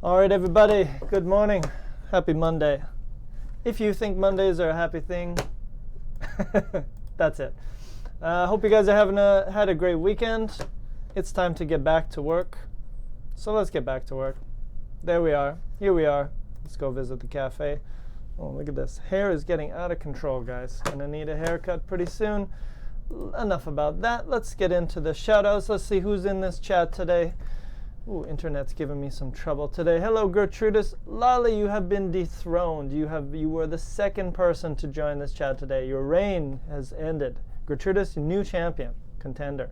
All right, everybody, good morning. Happy Monday. If you think Mondays are a happy thing, that's it. Hope you guys are had a great weekend. It's time to get back to work. So let's get back to work. There we are. Here we are. Let's go visit the cafe. Oh, look at this. Hair is getting out of control, guys. Gonna need a haircut pretty soon. Enough about that. Let's get into the shout-outs. Let's see who's in this chat today. Ooh, internet's giving me some trouble today. Hello, Gertrudis. Lolly, you have been dethroned. You were the second person to join this chat today. Your reign has ended. Gertrudis, new champion, contender.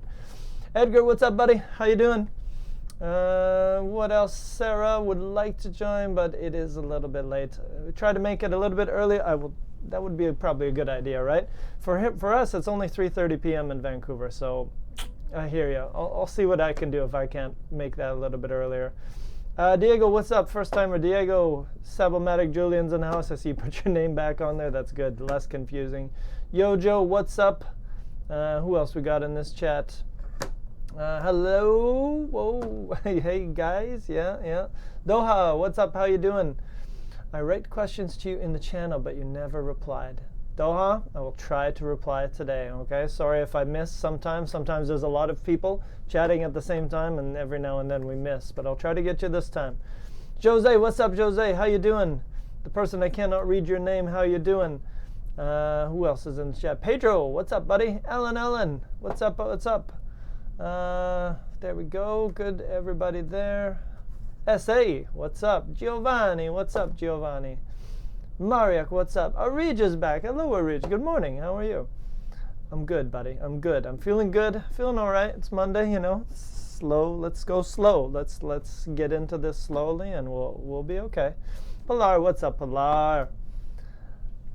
Edgar, what's up, buddy? How you doing? What else? Sarah would like to join, but it is a little bit late. Try to make it a little bit earlier. That would be probably a good idea, right? For us, it's only 3:30 p.m. in Vancouver, so I hear you. I'll see what I can do if I can't make that a little bit earlier. Diego, what's up? First timer Diego. Sabomatic Julian's in the house. I see you put your name back on there. That's good. Less confusing. Yo, Joe, what's up? Who else we got in this chat? Hello. Whoa. Hey, guys. Yeah. Doha, what's up? How you doing? I write questions to you in the channel, but you never replied. Doha, I will try to reply today, okay? Sorry if I miss sometimes. Sometimes there's a lot of people chatting at the same time, and every now and then we miss. But I'll try to get you this time. Jose, what's up, Jose? How you doing? The person I cannot read your name, how you doing? Who else is in the chat? Pedro, what's up, buddy? Ellen, what's up? There we go. Good, everybody there. S.A., what's up? Giovanni, what's up, Giovanni? Mariak, what's up? Arija's back. Hello, Arij. Good morning. How are you? I'm good, buddy. I'm good. I'm feeling good. Feeling all right. It's Monday, you know. Slow. Let's go slow. Let's get into this slowly, and we'll be okay. Pilar, what's up, Pilar?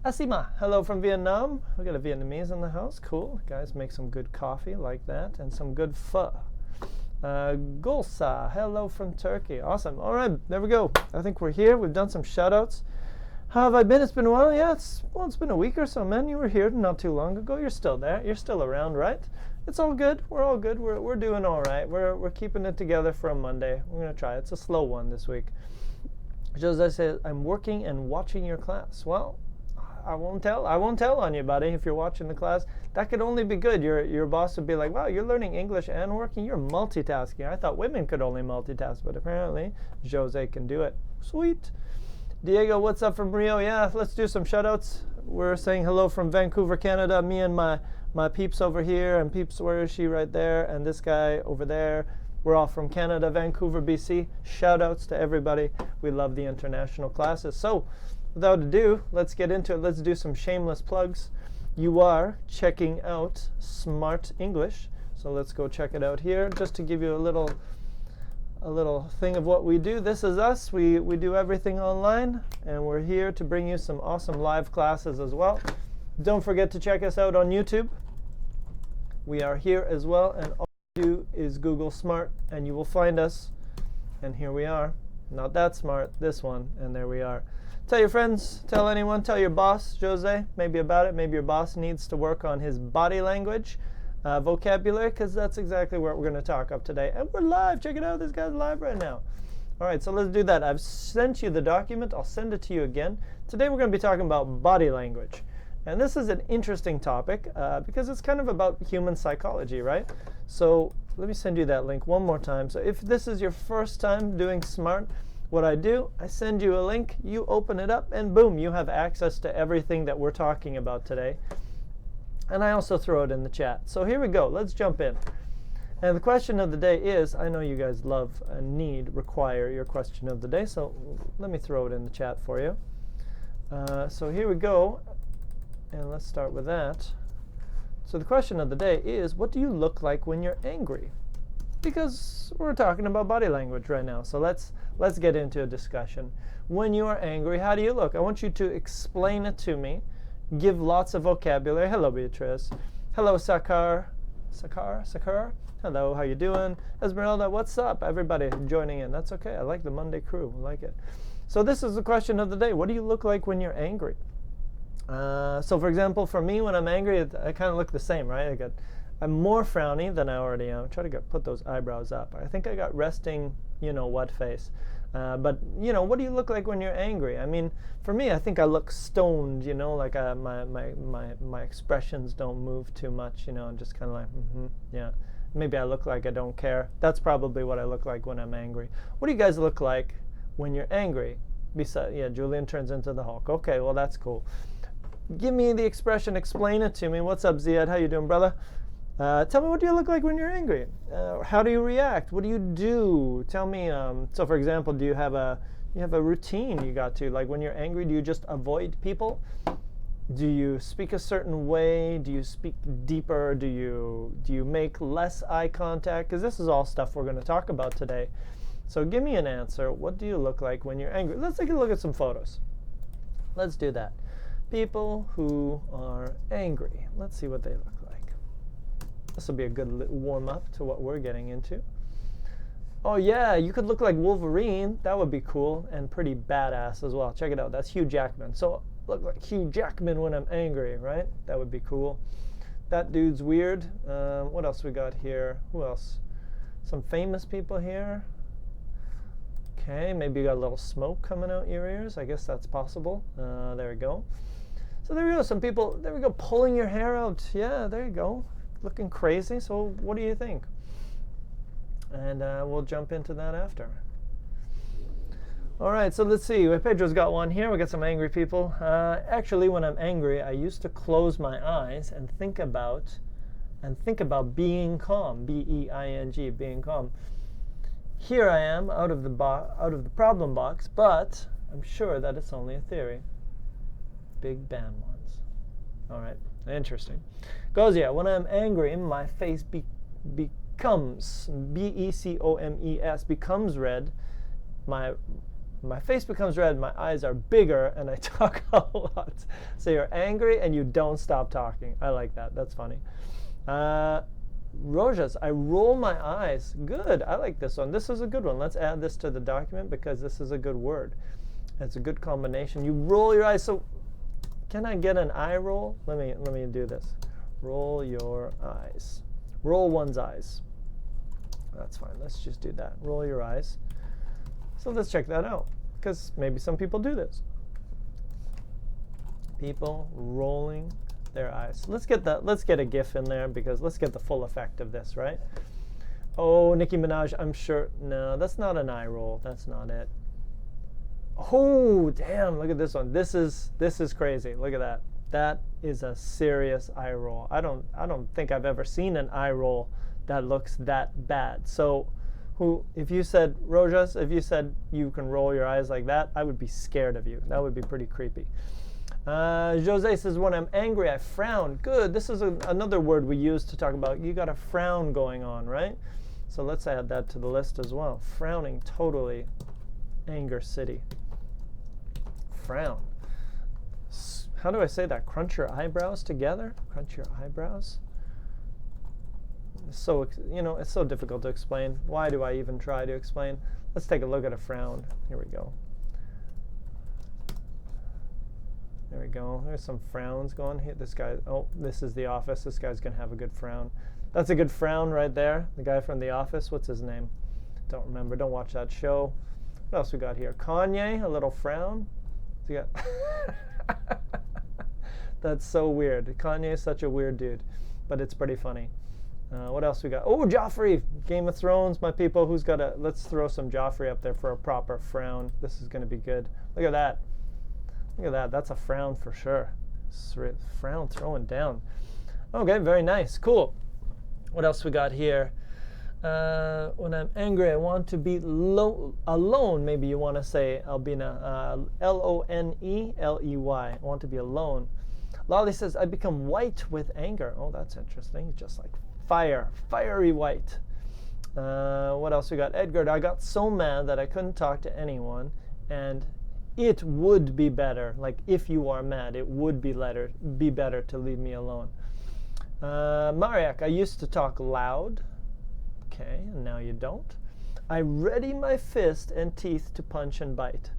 Asima, hello from Vietnam. We got a Vietnamese in the house. Cool. Guys, make some good coffee like that, and some good pho. Gulsa, hello from Turkey. Awesome. All right, there we go. I think we're here. We've done some shout-outs. How have I been? It's been a while. Yeah, it's been a week or so, man. You were here not too long ago. You're still there. You're still around, right? It's all good. We're all good. We're doing all right. We're keeping it together for a Monday. We're gonna try. It's a slow one this week. Jose says, I'm working and watching your class. Well, I won't tell on you, buddy, if you're watching the class. That could only be good. Your boss would be like, wow, you're learning English and working. You're multitasking. I thought women could only multitask, but apparently Jose can do it. Sweet. Diego, what's up from Rio? Yeah, let's do some shout-outs. We're saying hello from Vancouver, Canada. Me and my peeps over here, and peeps, where is she? Right there, and this guy over there. We're all from Canada, Vancouver, BC. Shout-outs to everybody. We love the international classes. So, without ado, let's get into it. Let's do some shameless plugs. You are checking out Smrt English, so let's go check it out here. Just to give you a little thing of what we do. This is us. We do everything online, and we're here to bring you some awesome live classes as well. Don't forget to check us out on YouTube. We are here as well, and all you do is Google Smrt, and you will find us. And here we are. Not that smart, this one, and there we are. Tell your friends, tell anyone, tell your boss, Jose, maybe about it. Maybe your boss needs to work on his body language. Vocabulary, because that's exactly what we're going to talk up today. And we're live. Check it out. This guy's live right now. All right, so let's do that. I've sent you the document. I'll send it to you again. Today we're going to be talking about body language. And this is an interesting topic because it's kind of about human psychology, right? So let me send you that link one more time. So if this is your first time doing Smrt, what I do, I send you a link, you open it up, and boom, you have access to everything that we're talking about today. And I also throw it in the chat. So here we go. Let's jump in. And the question of the day is, I know you guys love and require your question of the day, so let me throw it in the chat for you. So here we go. And let's start with that. So the question of the day is, what do you look like when you're angry? Because we're talking about body language right now. So let's get into a discussion. When you are angry, how do you look? I want you to explain it to me. Give lots of vocabulary. Hello, Beatrice. Hello, Sakar. Hello, how you doing? Esmeralda, what's up? Everybody joining in. That's okay. I like the Monday crew. I like it. So this is the question of the day. What do you look like when you're angry? So for example, for me, when I'm angry, I kind of look the same, right? I'm more frowny than I already am. Try to put those eyebrows up. I think I got resting you know what face. But you know, what do you look like when you're angry? I mean, for me, I think I look stoned. You know, like my expressions don't move too much. You know, I'm just kind of like, yeah. Maybe I look like I don't care. That's probably what I look like when I'm angry. What do you guys look like when you're angry? Besides, yeah, Julian turns into the Hulk. Okay, well that's cool. Give me the expression. Explain it to me. What's up, Ziad? How you doing, brother? Tell me, what do you look like when you're angry? How do you react? What do you do? Tell me. So, for example, do you have a routine you got to? Like when you're angry, do you just avoid people? Do you speak a certain way? Do you speak deeper? Do you make less eye contact? Because this is all stuff we're going to talk about today. So give me an answer. What do you look like when you're angry? Let's take a look at some photos. Let's do that. People who are angry. Let's see what they look like. This will be a good warm-up to what we're getting into. Oh yeah, you could look like Wolverine. That would be cool and pretty badass as well. Check it out. That's Hugh Jackman. So look like Hugh Jackman when I'm angry, right? That would be cool. That dude's weird. What else we got here? Who else? Some famous people here. Okay, maybe you got a little smoke coming out your ears. I guess that's possible. There we go. So there we go. Some people, there we go, pulling your hair out. Yeah, there you go. Looking crazy. So what do you think? And we'll jump into that after. All right, so let's see. Pedro's got one here. We got some angry people. Actually, when I'm angry, I used to close my eyes and think about being calm. B-E-I-N-G, being calm. Here I am out of the problem box, but I'm sure that it's only a theory. Big band ones. All right, interesting. Goes, yeah, when I'm angry, my face becomes, B-E-C-O-M-E-S, becomes red. My face becomes red, my eyes are bigger, and I talk a lot. So you're angry and you don't stop talking. I like that. That's funny. Rojas, I roll my eyes. Good. I like this one. This is a good one. Let's add this to the document because this is a good word. It's a good combination. You roll your eyes. So can I get an eye roll? Let me do this. Roll your eyes. Roll one's eyes. That's fine. Let's just do that. Roll your eyes. So let's check that out, because maybe some people do this. People rolling their eyes. Let's get a GIF in there, because let's get the full effect of this, right? Oh, Nicki Minaj, I'm sure. No, that's not an eye roll. That's not it. Oh, damn, look at this one. This is crazy. Look at that. That is a serious eye roll. I don't think I've ever seen an eye roll that looks that bad. So if you said, Rojas, if you said you can roll your eyes like that, I would be scared of you. That would be pretty creepy. Jose says, when I'm angry, I frown. Good. This is another word we use to talk about. You got a frown going on, right? So let's add that to the list as well. Frowning, totally. Anger city. Frown. How do I say that? Crunch your eyebrows together? Crunch your eyebrows? So, it's so difficult to explain. Why do I even try to explain? Let's take a look at a frown. Here we go. There we go. There's some frowns going here. This guy, oh, this is The Office. This guy's going to have a good frown. That's a good frown right there. The guy from The Office. What's his name? Don't remember. Don't watch that show. What else we got here? Kanye, a little frown. So you got That's so weird. Kanye is such a weird dude, but it's pretty funny. What else we got? Oh, Joffrey, Game of Thrones, my people. Who's got a? Let's throw some Joffrey up there for a proper frown. This is going to be good. Look at that. Look at that. That's a frown for sure. Frown throwing down. Okay, very nice. Cool. What else we got here? When I'm angry, I want to be alone. Maybe you want to say Albina. L-O-N-E-L-E-Y. I want to be alone. Lolly says, I become white with anger. Oh, that's interesting. Just like fiery white. What else we got? Edgar, I got so mad that I couldn't talk to anyone, and it would be better. Like, if you are mad, it would be better to leave me alone. Mariak, I used to talk loud. Okay, and now you don't. I ready my fist and teeth to punch and bite.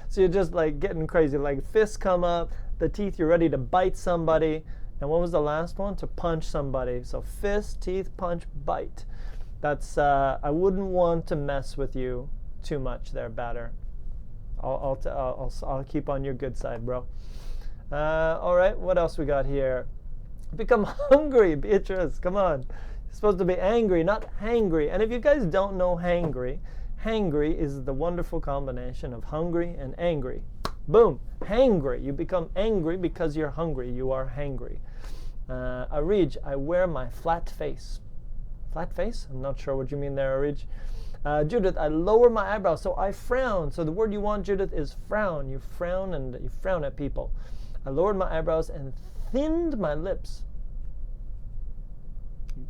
So you're just like getting crazy. Like fists come up, the teeth, you're ready to bite somebody. And what was the last one? To punch somebody. So fist, teeth, punch, bite. That's I wouldn't want to mess with you too much there, batter. I'll keep on your good side, bro. All right, what else we got here? Become hungry, Beatrice. Come on. You're supposed to be angry, not hangry. And if you guys don't know hangry, hangry is the wonderful combination of hungry and angry. Boom, hangry. You become angry because you're hungry. You are hangry. Arij, I wear my flat face. Flat face? I'm not sure what you mean there, Arij. Judith, I lower my eyebrows, so I frown. So the word you want, Judith, is frown. You frown and you frown at people. I lowered my eyebrows and thinned my lips.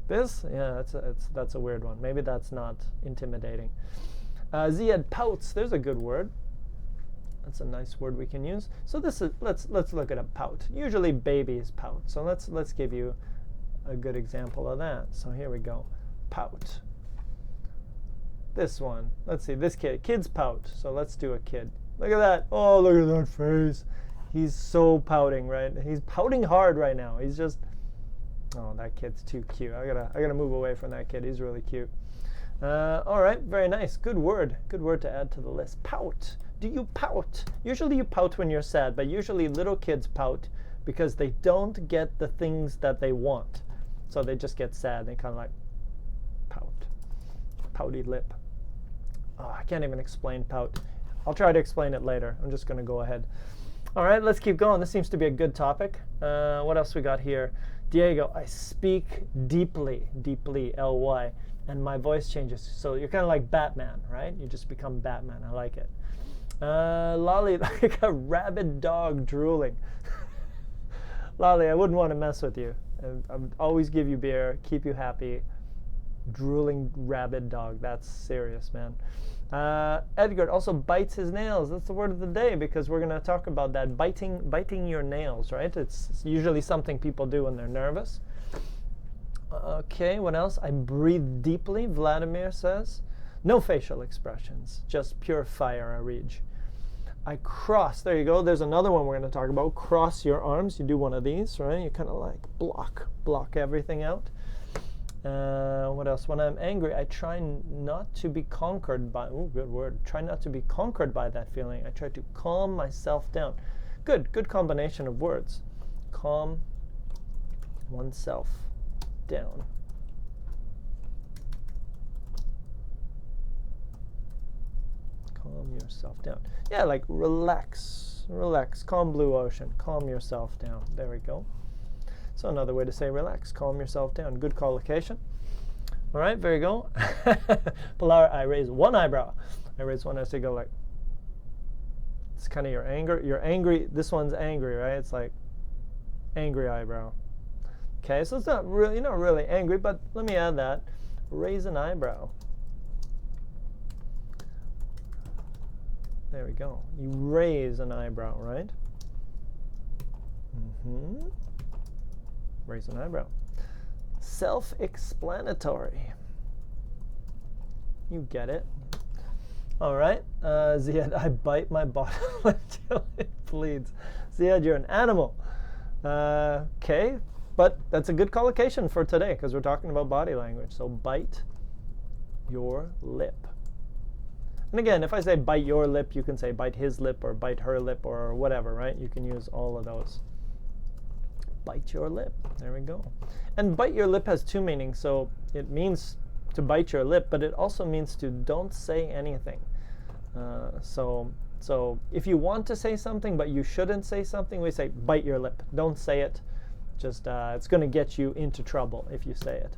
This? Yeah, that's a weird one. Maybe that's not intimidating. Ziad, pouts. There's a good word. That's a nice word we can use. So this is let's look at a pout. Usually babies pout. So let's give you a good example of that. So here we go. Pout. This one. Let's see. This kid. Kids pout. So let's do a kid. Look at that. Oh, look at that face. He's so pouting, right? He's pouting hard right now. He's just, oh, that kid's too cute. I gotta move away from that kid. He's really cute. All right, very nice. Good word. Good word to add to the list. Pout. Do you pout? Usually you pout when you're sad, but usually little kids pout because they don't get the things that they want. So they just get sad. They kind of like pout. Pouty lip. Oh, I can't even explain pout. I'll try to explain it later. I'm just going to go ahead. All right, let's keep going. This seems to be a good topic. What else we got here? Diego, I speak deeply, deeply, L-Y, and my voice changes. So you're kind of like Batman, right? You just become Batman. I like it. Lolly, like a rabid dog drooling. Lolly, I wouldn't want to mess with you. I would always give you beer, keep you happy. Drooling rabid dog. That's serious, man. Edgar also bites his nails. That's the word of the day because we're going to talk about that. Biting your nails, right? It's usually something people do when they're nervous. Okay, what else? I breathe deeply, Vladimir says. No facial expressions, just pure fire, Arij. I cross. There you go. There's another one we're going to talk about. Cross your arms. You do one of these, right? You kind of like block everything out. What else? When I'm angry, I try not to be conquered by, oh, good word. Try not to be conquered by that feeling. I try to calm myself down. Good combination of words. Calm oneself down. Calm yourself down. Yeah, like relax, calm blue ocean, calm yourself down. There we go. So another way to say relax, calm yourself down. Good collocation. All right, there you go. Pilar, I raise one eyebrow. I raise one as I go like, it's kind of your anger. You're angry. This one's angry, right? It's like angry eyebrow. Okay, so it's not really, you're not really angry, but let me add that. Raise an eyebrow. There we go. You raise an eyebrow, right? Mm-hmm. Raise an eyebrow. Self-explanatory. You get it. All right. Ziad, I bite my bottom until it bleeds. Ziad, you're an animal. Okay, but that's a good collocation for today because we're talking about body language. So bite your lip. And again, if I say bite your lip, you can say bite his lip or bite her lip or whatever, right? You can use all of those. Bite your lip. There we go. And bite your lip has two meanings. So it means to bite your lip, but it also means to don't say anything. So if you want to say something, but you shouldn't say something, we say bite your lip. Don't say it. Just it's going to get you into trouble if you say it.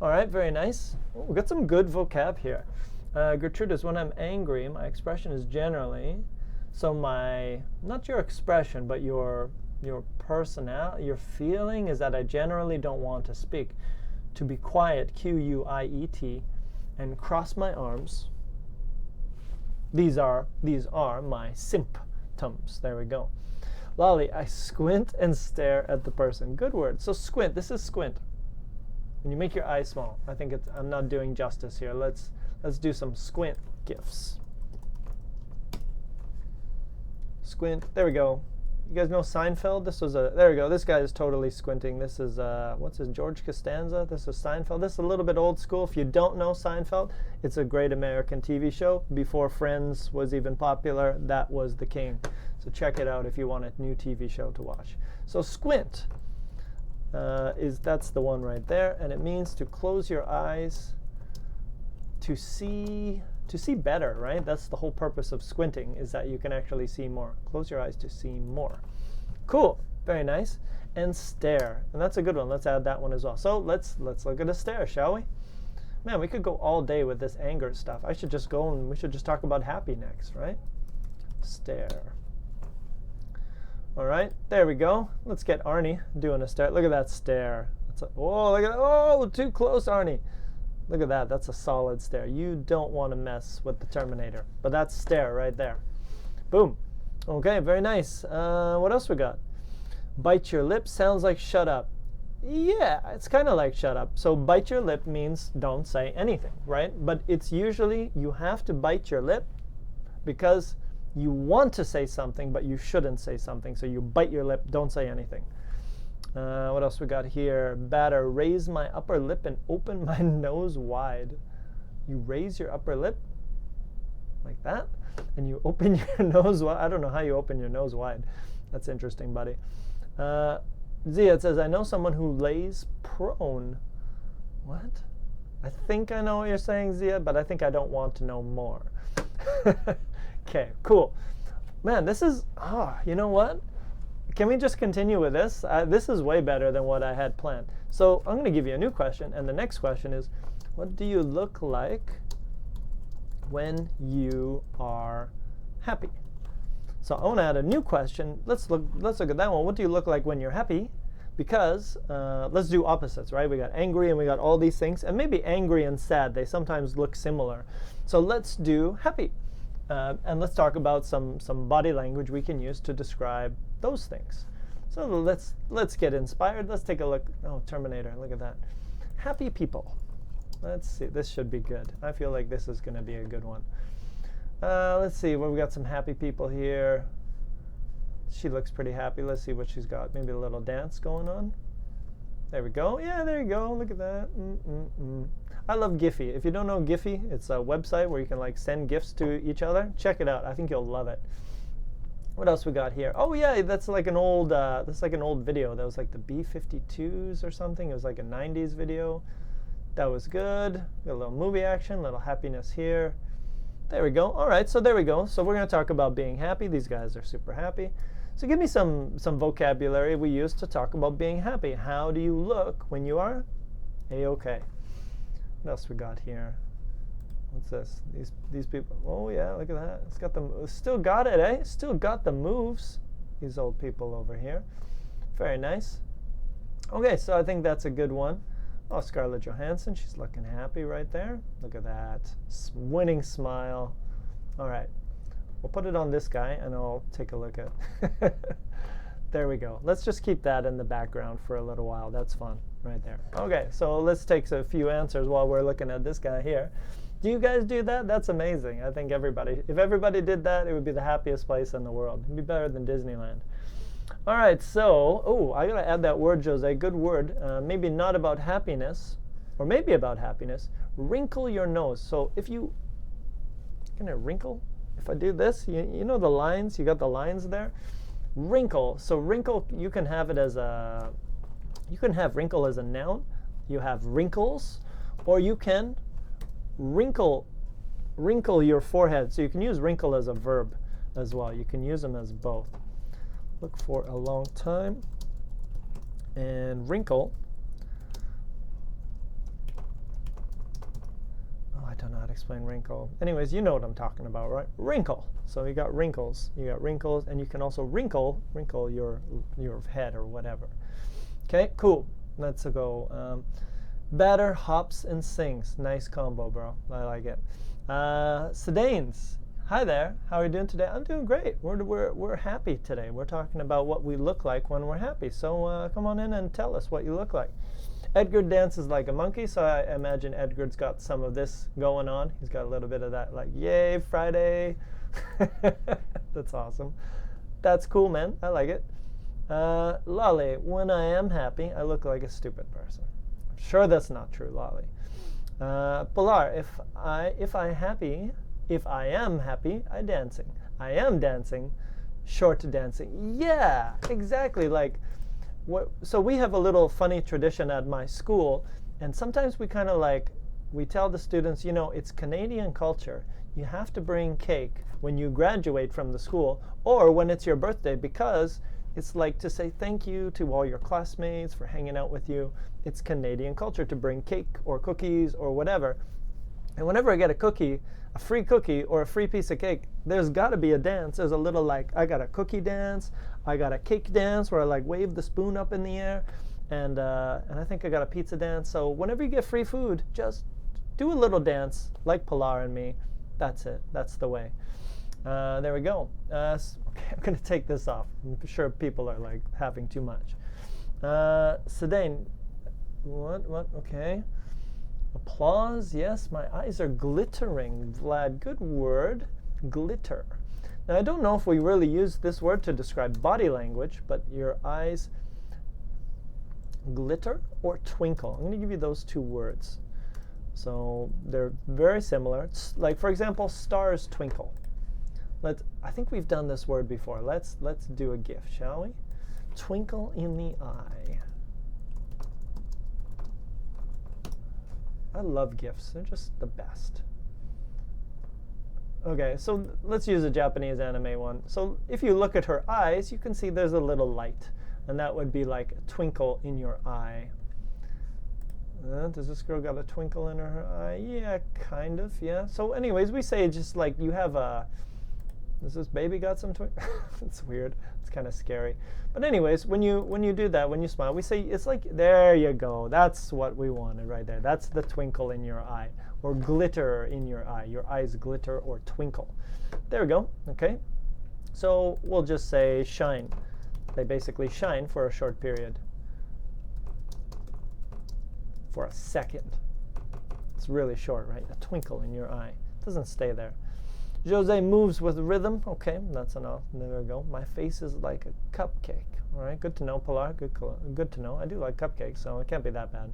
All right, very nice. Oh, we've got some good vocab here. Gertrudis, when I'm angry, my expression is generally, so my, not your expression, but your personality, your feeling is that I generally don't want to speak. To be quiet, Q-U-I-E-T, and cross my arms. These are my symptoms. There we go. Lolly, I squint and stare at the person. Good word. So squint, this is squint. When you make your eyes small, I think I'm not doing justice here. Let's do some squint gifs. Squint, there we go. You guys know Seinfeld? This was there we go. This guy is totally squinting. This is, what's his, George Costanza? This is Seinfeld. This is a little bit old school. If you don't know Seinfeld, it's a great American TV show. Before Friends was even popular, that was the king. So check it out if you want a new TV show to watch. So squint that's the one right there, and it means to close your eyes to see better, right? That's the whole purpose of squinting, is that you can actually see more. Close your eyes to see more. Cool, very nice. And stare, and that's a good one. Let's add that one as well. So let's look at a stare, shall we? Man, we could go all day with this anger stuff. I should just go and we should just talk about happy next, right? Stare. All right, there we go. Let's get Arnie doing a stare. Look at that stare. Oh, look at that. Oh, too close, Arnie. Look at that. That's a solid stare. You don't want to mess with the Terminator. But that's stare right there. Boom. Okay, very nice. What else we got? Bite your lip sounds like shut up. Yeah, it's kind of like shut up. So bite your lip means don't say anything, right? But it's usually you have to bite your lip because you want to say something, but you shouldn't say something. So you bite your lip, don't say anything. What else we got here? Better raise my upper lip and open my nose wide. You raise your upper lip like that, and you open your nose wide. I don't know how you open your nose wide. That's interesting, buddy. Zia, it says, I know someone who lays prone. What? I think I know what you're saying, Zia, but I think I don't want to know more. Okay, cool. Man, this is, you know what? Can we just continue with this? This is way better than what I had planned. So I'm going to give you a new question, and the next question is, what do you look like when you are happy? So I want to add a new question. Let's look at that one. What do you look like when you're happy? Because let's do opposites, right? We got angry and we got all these things, and maybe angry and sad, they sometimes look similar. So let's do happy. And let's talk about some body language we can use to describe those things. So let's get inspired. Let's take a look. Oh, Terminator, look at that. Happy people. Let's see. This should be good. I feel like this is going to be a good one. Let's see. Well, we got some happy people here. She looks pretty happy. Let's see what she's got. Maybe a little dance going on. There we go. Yeah, there you go. Look at that. I love Giphy. If you don't know Giphy, it's a website where you can like send gifts to each other. Check it out. I think you'll love it. What else we got here? Oh yeah, that's like an old video. That was like the B-52s or something. It was like a 90s video. That was good. Got a little movie action, a little happiness here. There we go. All right, so there we go. So we're going to talk about being happy. These guys are super happy. So give me some vocabulary we use to talk about being happy. How do you look when you are A-okay? What else we got here? What's this? These people. Oh yeah, look at that. It's got still got it, eh? Still got the moves. These old people over here. Very nice. Okay, so I think that's a good one. Oh, Scarlett Johansson, she's looking happy right there. Look at that. Winning smile. All right. We'll put it on this guy, and I'll take a look at. There we go. Let's just keep that in the background for a little while. That's fun right there. Okay, so let's take a few answers while we're looking at this guy here. Do you guys do that? That's amazing. I think if everybody did that, it would be the happiest place in the world. It'd be better than Disneyland. All right, so, I got to add that word, Jose. Good word. Maybe not about happiness, or maybe about happiness. Wrinkle your nose. So if you, can I wrinkle? If I do this, you know the lines? You got the lines there? Wrinkle. So wrinkle, you can have it as you can have wrinkle as a noun. You have wrinkles, or you can wrinkle your forehead. So you can use wrinkle as a verb as well. You can use them as both. Look for a long time. And wrinkle. Oh, I don't know how to explain wrinkle. Anyways, you know what I'm talking about, right? Wrinkle. So you got wrinkles. You got wrinkles, and you can also wrinkle your head or whatever. Okay, cool. Let's go. Batter hops and sings. Nice combo, bro. I like it. Sedanes. Hi there. How are you doing today? I'm doing great. We're happy today. We're talking about what we look like when we're happy. So come on in and tell us what you look like. Edgar dances like a monkey, so I imagine Edgar's got some of this going on. He's got a little bit of that, like, yay, Friday. That's awesome. That's cool, man. I like it. Lolly, when I am happy, I look like a stupid person. I'm sure that's not true, Lolly. Pilar, if I am happy, I dancing. I am dancing, short dancing. Yeah, exactly. Like, so we have a little funny tradition at my school, and sometimes we kind of like, we tell the students, you know, it's Canadian culture. You have to bring cake when you graduate from the school or when it's your birthday, because it's like to say thank you to all your classmates for hanging out with you. It's Canadian culture to bring cake or cookies or whatever. And whenever I get a cookie, a free cookie or a free piece of cake, there's got to be a dance. There's a little like, I got a cookie dance, I got a cake dance where I like wave the spoon up in the air, and I think I got a pizza dance. So whenever you get free food, just do a little dance like Pilar and me. That's it. That's the way. There we go. Okay, I'm going to take this off. I'm sure people are like having too much. Sedain, what? Okay. Applause. Yes, my eyes are glittering. Vlad, good word. Glitter. Now, I don't know if we really use this word to describe body language, but your eyes glitter or twinkle. I'm going to give you those two words. So they're very similar. It's like, for example, stars twinkle. I think we've done this word before. Let's do a GIF, shall we? Twinkle in the eye. I love GIFs. They're just the best. Okay, so let's use a Japanese anime one. So if you look at her eyes, you can see there's a little light, and that would be like a twinkle in your eye. Does this girl got a twinkle in her eye? Yeah, kind of, yeah. So anyways, we say just like you have a, does this baby got some twinkle? It's weird. It's kind of scary. But anyways, when you do that, when you smile, we say it's like, there you go. That's what we wanted right there. That's the twinkle in your eye, or glitter in your eye. Your eyes glitter or twinkle. There we go, okay? So we'll just say shine. They basically shine for a short period. For a second. It's really short, right? A twinkle in your eye. It doesn't stay there. Jose moves with rhythm. Okay, that's enough. There we go. My face is like a cupcake. All right, good to know, Pilar. Good to know. I do like cupcakes, so it can't be that bad.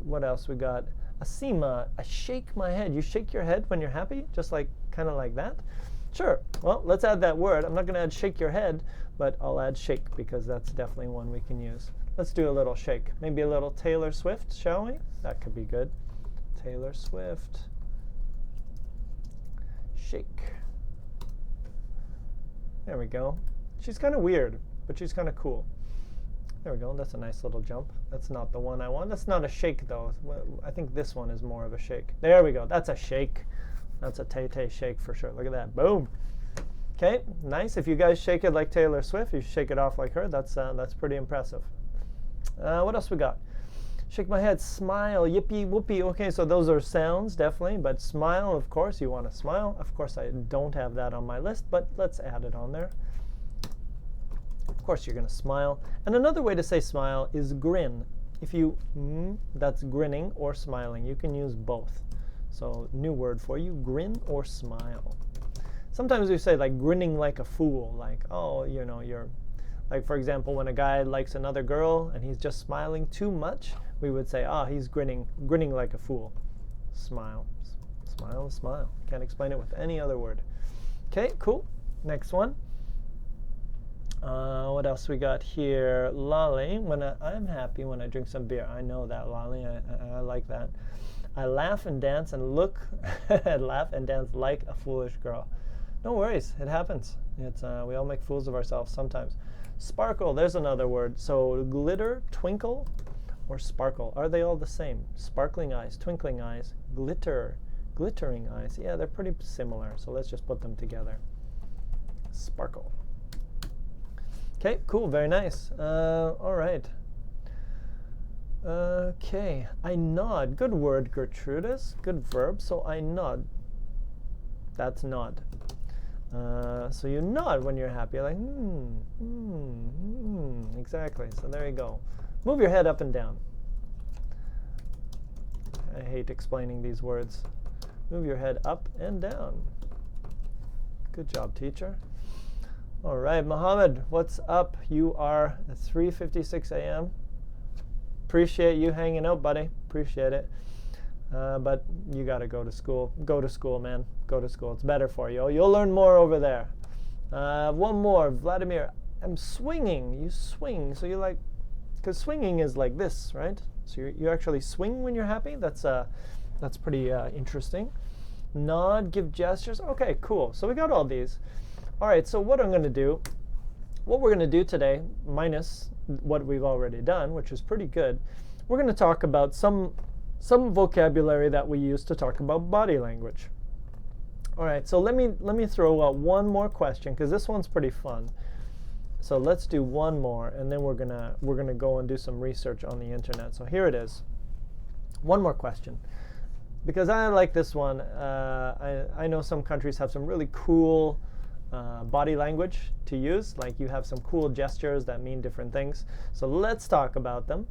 What else we got? Asima, I shake my head. You shake your head when you're happy? Just like, kind of like that? Sure. Well, let's add that word. I'm not going to add shake your head, but I'll add shake because that's definitely one we can use. Let's do a little shake. Maybe a little Taylor Swift, shall we? That could be good. Taylor Swift. Shake. There we go. She's kind of weird, but she's kind of cool. There we go. That's a nice little jump. That's not the one I want. That's not a shake, though. I think this one is more of a shake. There we go. That's a shake. That's a Tay-Tay shake for sure. Look at that. Boom. Okay, nice. If you guys shake it like Taylor Swift, you shake it off like her, that's pretty impressive. What else we got? Shake my head, smile, yippee, whoopee. Okay, so those are sounds, definitely. But smile, of course, you want to smile. Of course, I don't have that on my list, but let's add it on there. Of course, you're going to smile. And another way to say smile is grin. If you, that's grinning or smiling. You can use both. So, new word for you, grin or smile. Sometimes we say like grinning like a fool, like, oh, you know, you're, like for example, when a guy likes another girl and he's just smiling too much, we would say, oh, he's grinning like a fool. Smile, smile, smile. Can't explain it with any other word. Okay, cool. Next one. What else we got here? Lolly, I'm happy when I drink some beer. I know that, Lolly. I like that. I laugh and dance and laugh and dance like a foolish girl. No worries, it happens. It's we all make fools of ourselves sometimes. Sparkle, there's another word. So glitter, twinkle, or sparkle. Are they all the same? Sparkling eyes, twinkling eyes, glitter, glittering eyes. Yeah, they're pretty similar. So let's just put them together. Sparkle. Okay, cool, very nice. All right. Okay, I nod. Good word, Gertrudis. Good verb. So I nod. That's nod. So you nod when you're happy. You're like, exactly. So there you go. Move your head up and down. I hate explaining these words. Move your head up and down. Good job, teacher. All right, Mohammed, what's up? You are at 3:56 a.m. Appreciate you hanging out, buddy. Appreciate it. But you got to go to school. Go to school, man. Go to school. It's better for you. You'll learn more over there. One more. Vladimir, I'm swinging. You swing. So you like, because swinging is like this, right? So you actually swing when you're happy. That's pretty interesting. Nod, give gestures. Okay, cool. So we got all these. All right, so what we're going to do today, minus what we've already done, which is pretty good, we're going to talk about some vocabulary that we use to talk about body language. All right, so let me throw out one more question, because this one's pretty fun. So let's do one more, and then we're gonna go and do some research on the internet. So here it is. One more question, because I like this one. I know some countries have some really cool body language to use, like you have some cool gestures that mean different things. So let's talk about them.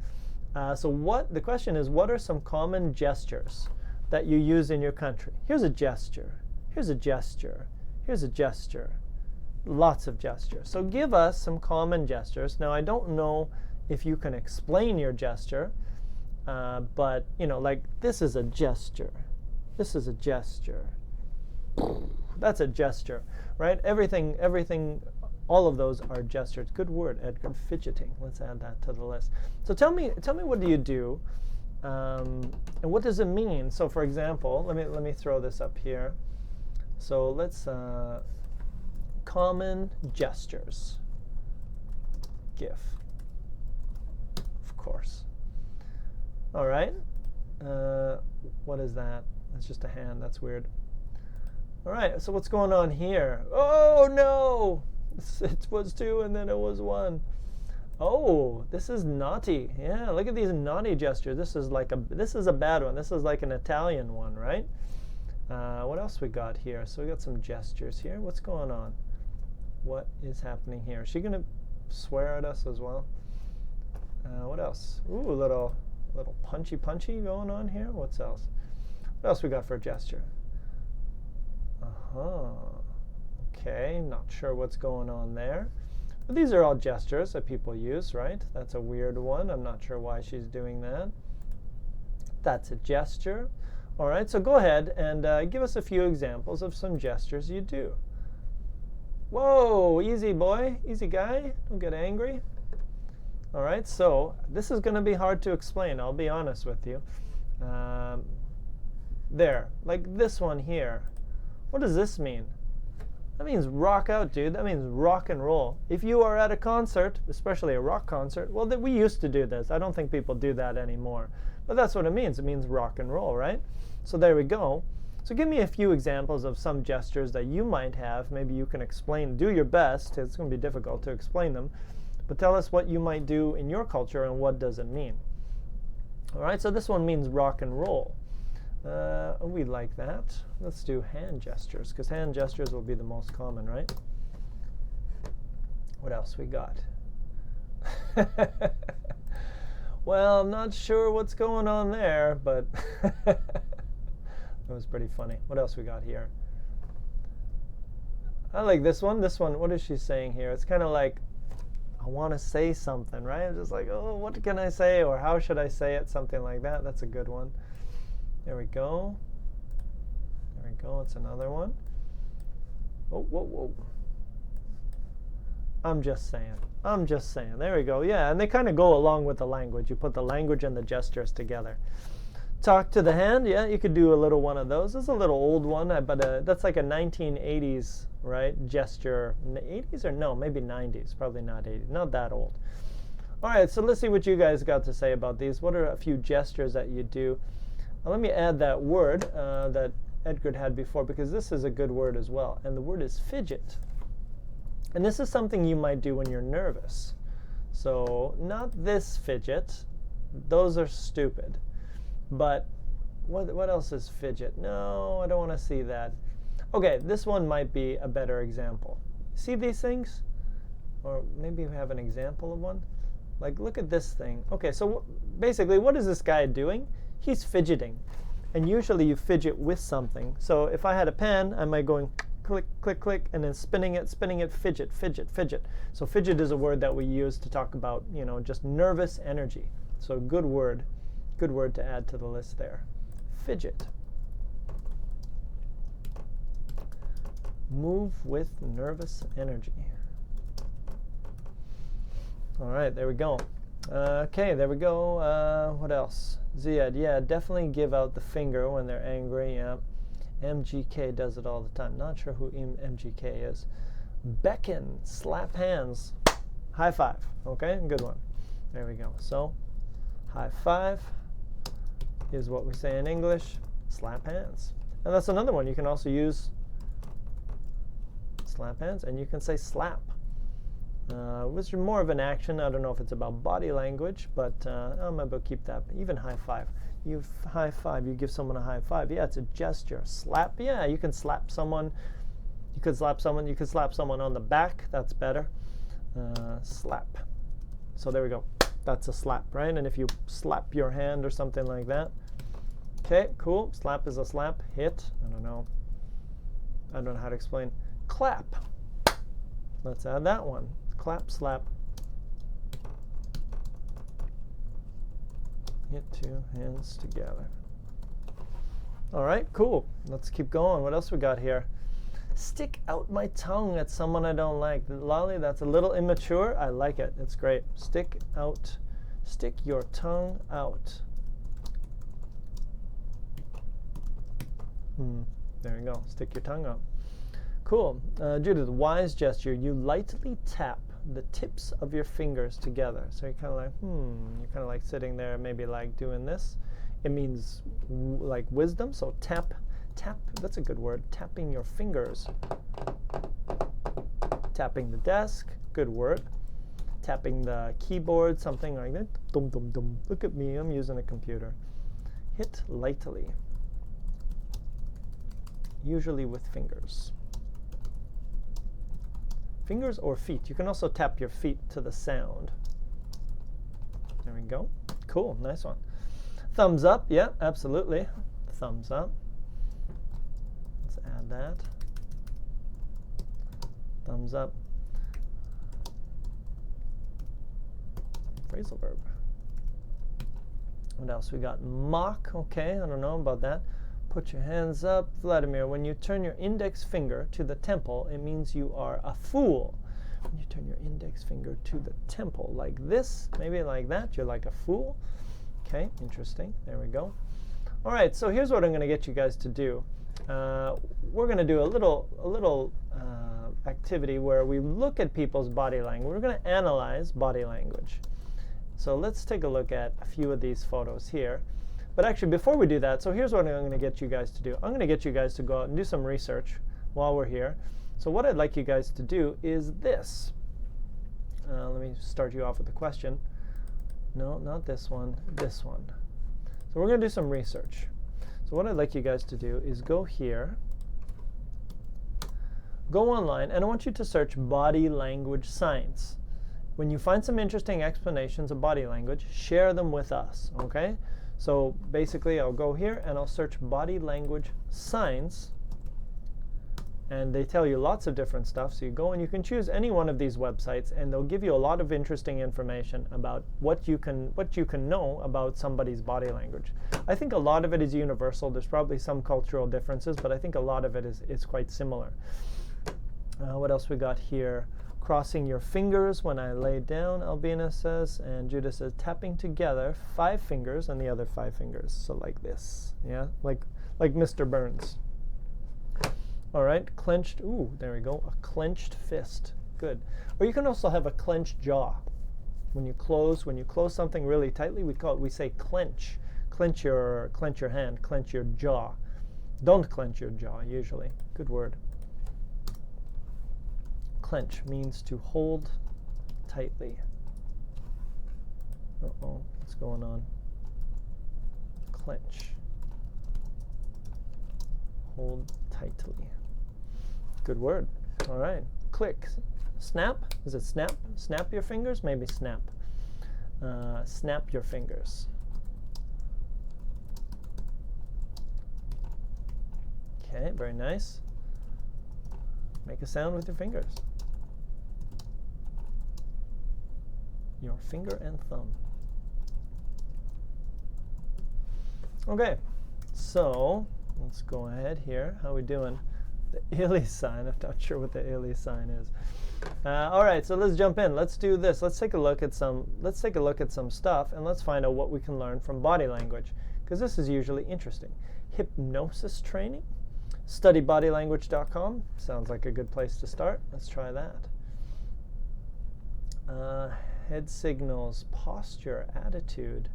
So the question is, what are some common gestures that you use in your country? Here's a gesture. Here's a gesture. Here's a gesture. Lots of gestures. So give us some common gestures. Now, I don't know if you can explain your gesture, but like this is a gesture. This is a gesture. That's a gesture, right? Everything, all of those are gestures. Good word, Edgar. Fidgeting. Let's add that to the list. So tell me what do you do, and what does it mean? So for example, let me throw this up here. So let's common gestures. GIF, of course. All right. What is that? That's just a hand. That's weird. All right, so what's going on here? Oh no! It was 2 and then it was 1. Oh, this is naughty. Yeah, look at these naughty gestures. This is a bad one. This is like an Italian one, right? What else we got here? So we got some gestures here. What's going on? What is happening here? Is she gonna swear at us as well? What else? Ooh, a little punchy going on here. What's else? What else we got for a gesture? Okay, not sure what's going on there. But these are all gestures that people use, right? That's a weird one. I'm not sure why she's doing that. That's a gesture. All right, so go ahead and give us a few examples of some gestures you do. Whoa, easy boy, easy guy. Don't get angry. All right, so this is going to be hard to explain, I'll be honest with you. There, like this one here. What does this mean? That means rock out, dude. That means rock and roll. If you are at a concert, especially a rock concert, well, we used to do this. I don't think people do that anymore. But that's what it means. It means rock and roll, right? So there we go. So give me a few examples of some gestures that you might have. Maybe you can explain. Do your best. It's going to be difficult to explain them. But tell us what you might do in your culture and what does it mean. All right, so this one means rock and roll. We like that. Let's do hand gestures, because hand gestures will be the most common, right? What else we got? Well, I'm not sure what's going on there, but that was pretty funny. What else we got here? I like this one. This one, what is she saying here? It's kind of like, I want to say something, right? I'm just like, oh, what can I say? Or how should I say it? Something like that. That's a good one. There we go. There we go. It's another one. Oh, whoa, whoa. I'm just saying. I'm just saying. There we go. Yeah, and they kind of go along with the language. You put the language and the gestures together. Talk to the hand. Yeah, you could do a little one of those. This is a little old one, but that's like a 1980s, right, gesture. 80s or no, maybe 90s. Probably not 80s. Not that old. All right, so let's see what you guys got to say about these. What are a few gestures that you do? Let me add that word that Edgar had before, because this is a good word as well. And the word is fidget. And this is something you might do when you're nervous. So not this fidget. Those are stupid. But what else is fidget? No, I don't want to see that. Okay, this one might be a better example. See these things? Or maybe we have an example of one. Like, look at this thing. Okay, so basically, what is this guy doing? He's fidgeting. And usually you fidget with something. So if I had a pen, I might going click, click, click, and then spinning it, fidget, fidget, fidget. So fidget is a word that we use to talk about, you know, just nervous energy. So good word to add to the list there. Fidget. Move with nervous energy. All right, there we go. Okay, there we go. What else? Ziad, yeah, definitely give out the finger when they're angry. Yeah. MGK does it all the time. Not sure who MGK is. Beckon, slap hands. High five. Okay, good one. There we go. So, high five is what we say in English. Slap hands. And that's another one. You can also use slap hands, and you can say slap. Which is more of an action. I don't know if it's about body language, but I'm going to keep that. Even high five. You high five, you give someone a high five. Yeah, it's a gesture. Slap, yeah, you can slap someone. You could slap someone. You could slap someone on the back. That's better. Slap. So there we go. That's a slap, right? And if you slap your hand or something like that. Okay, cool. Slap is a slap. Hit. I don't know how to explain. Clap. Let's add that one. Clap, slap. Hit two hands together. All right, cool. Let's keep going. What else we got here? Stick out my tongue at someone I don't like. Lolly, that's a little immature. I like it. It's great. Stick your tongue out. There you go. Stick your tongue out. Cool. Judith, wise gesture. You lightly tap the tips of your fingers together. So you're kind of like, you're kind of like sitting there, maybe like doing this. It means like wisdom. So tap, that's a good word. Tapping your fingers. Tapping the desk, good word. Tapping the keyboard, something like that. Dum, dum, dum. Look at me, I'm using a computer. Hit lightly. Usually with fingers. Fingers or feet. You can also tap your feet to the sound. There we go. Cool, nice one. Thumbs up, yeah, absolutely. Thumbs up. Let's add that. Thumbs up. Phrasal verb. What else we got? Mock, okay, I don't know about that. Put your hands up. Vladimir, when you turn your index finger to the temple, it means you are a fool. When you turn your index finger to the temple, like this, maybe like that, you're like a fool. Okay, interesting. There we go. All right, so here's what I'm going to get you guys to do. We're going to do a little activity where we look at people's body language. We're going to analyze body language. So let's take a look at a few of these photos here. But actually, before we do that, so here's what I'm going to get you guys to do. I'm going to get you guys to go out and do some research while we're here. So what I'd like you guys to do is this. Let me start you off with a question. No, not this one, this one. So we're going to do some research. So what I'd like you guys to do is go here, go online, and I want you to search body language science. When you find some interesting explanations of body language, share them with us, okay? So basically, I'll go here and I'll search body language science, and they tell you lots of different stuff. So you go and you can choose any one of these websites, and they'll give you a lot of interesting information about what you can know about somebody's body language. I think a lot of it is universal. There's probably some cultural differences, but I think a lot of it is quite similar. What else we got here? Crossing your fingers when I lay down, Albina says, and Judah says tapping together 5 fingers and the other 5 fingers. So like this, yeah, like Mr. Burns. All right, clenched. Ooh, there we go. A clenched fist. Good. Or you can also have a clenched jaw. When you close something really tightly, we say clench. Clench your hand. Clench your jaw. Don't clench your jaw usually. Good word. Clench means to hold tightly. Uh-oh, what's going on? Clench. Hold tightly. Good word. All right. Click. Snap. Is it snap? Snap your fingers? Maybe snap. Snap your fingers. Okay, very nice. Make a sound with your fingers. Your finger and thumb. Okay, so let's go ahead here. How are we doing? The Illy sign. I'm not sure what the Illy sign is. All right, so let's jump in. Let's do this. Let's take a look at some. Let's take a look at some stuff, and let's find out what we can learn from body language, because this is usually interesting. Hypnosis training. Studybodylanguage.com sounds like a good place to start. Let's try that. Head signals, posture, attitude.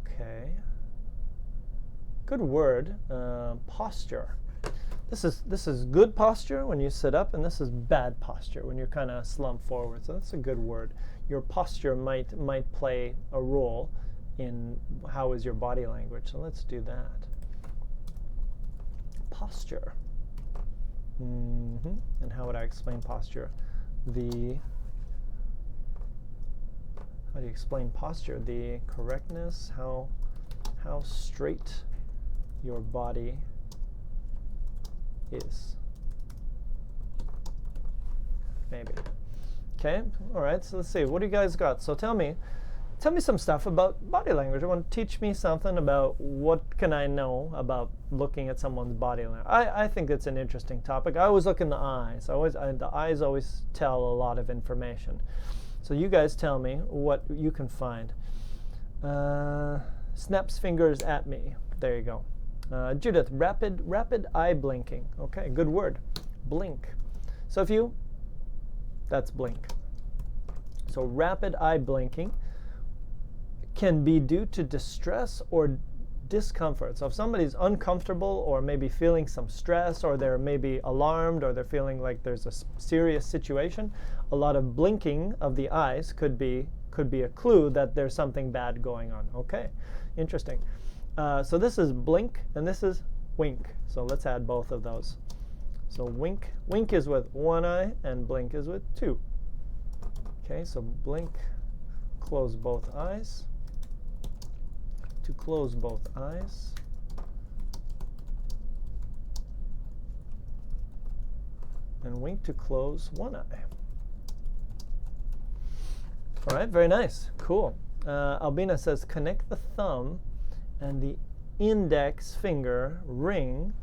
Okay. Good word. Posture. This is good posture when you sit up, and this is bad posture when you're kind of slumped forward. So that's a good word. Your posture might play a role in how is your body language. So let's do that. Posture. And how would I explain posture? How do you explain posture? The correctness, how straight your body is. Maybe. Okay, all right, so let's see. What do you guys got? So tell me some stuff about body language. I want to teach me something about what can I know about looking at someone's body language. I think it's an interesting topic. I always look in the eyes. The eyes always tell a lot of information. So you guys tell me what you can find. Snaps fingers at me. There you go. Judith, rapid eye blinking. Okay, good word. Blink. So that's blink. So rapid eye blinking can be due to distress or discomfort. So if somebody's uncomfortable or maybe feeling some stress, or they're maybe alarmed, or they're feeling like there's a serious situation, a lot of blinking of the eyes could be a clue that there's something bad going on. Okay, interesting. So this is blink and this is wink. So let's add both of those. So wink is with one eye and blink is with two. Okay, so blink, close both eyes. To close both eyes. And wink to close one eye. All right, very nice, cool. Albina says connect the thumb and the index finger ring.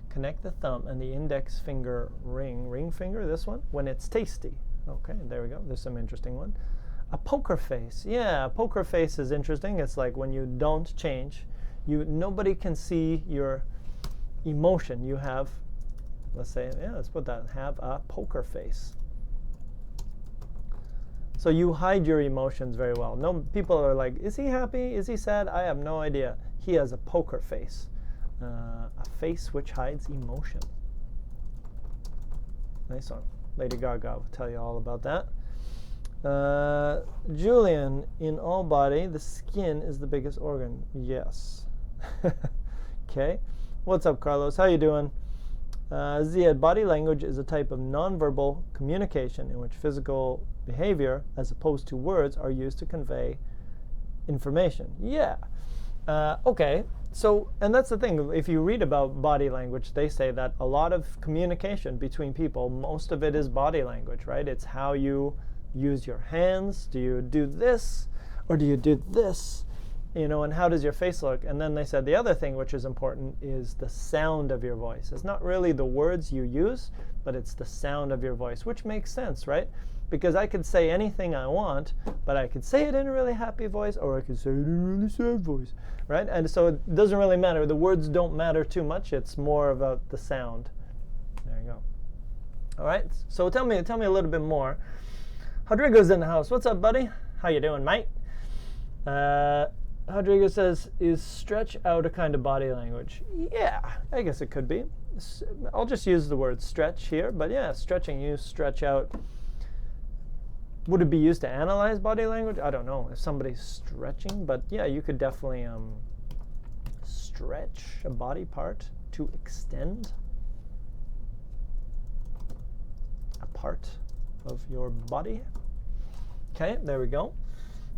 Connect the thumb and the index finger ring finger, this one, when it's tasty. Okay, there we go. There's some interesting one. A poker face. Yeah, a poker face is interesting. It's like when you don't change. Nobody can see your emotion. You have, let's say, let's put that, have a poker face. So you hide your emotions very well. No, people are like, is he happy? Is he sad? I have no idea. He has a poker face. A face which hides emotion. Nice one. Lady Gaga will tell you all about that. Julian, in all body, the skin is the biggest organ. Yes. Okay. What's up, Carlos? How you doing? Ziad, body language is a type of nonverbal communication in which physical behavior, as opposed to words, are used to convey information. Yeah. Okay. So, and that's the thing. If you read about body language, they say that a lot of communication between people, most of it is body language, right? It's how you use your hands. Do you do this or do you do this? You know, and how does your face look? And then they said the other thing which is important is the sound of your voice. It's not really the words you use, but it's the sound of your voice, which makes sense, right? Because I could say anything I want, but I could say it in a really happy voice, or I could say it in a really sad voice, right? And so it doesn't really matter. The words don't matter too much. It's more about the sound. There you go. All right. So tell me a little bit more. Rodrigo's in the house. What's up, buddy? How you doing, mate? Rodrigo says, is stretch out a kind of body language? Yeah, I guess it could be. I'll just use the word stretch here, but yeah, stretching, you stretch out. Would it be used to analyze body language? I don't know if somebody's stretching, but yeah, you could definitely stretch a body part to extend a part of your body. Okay, there we go.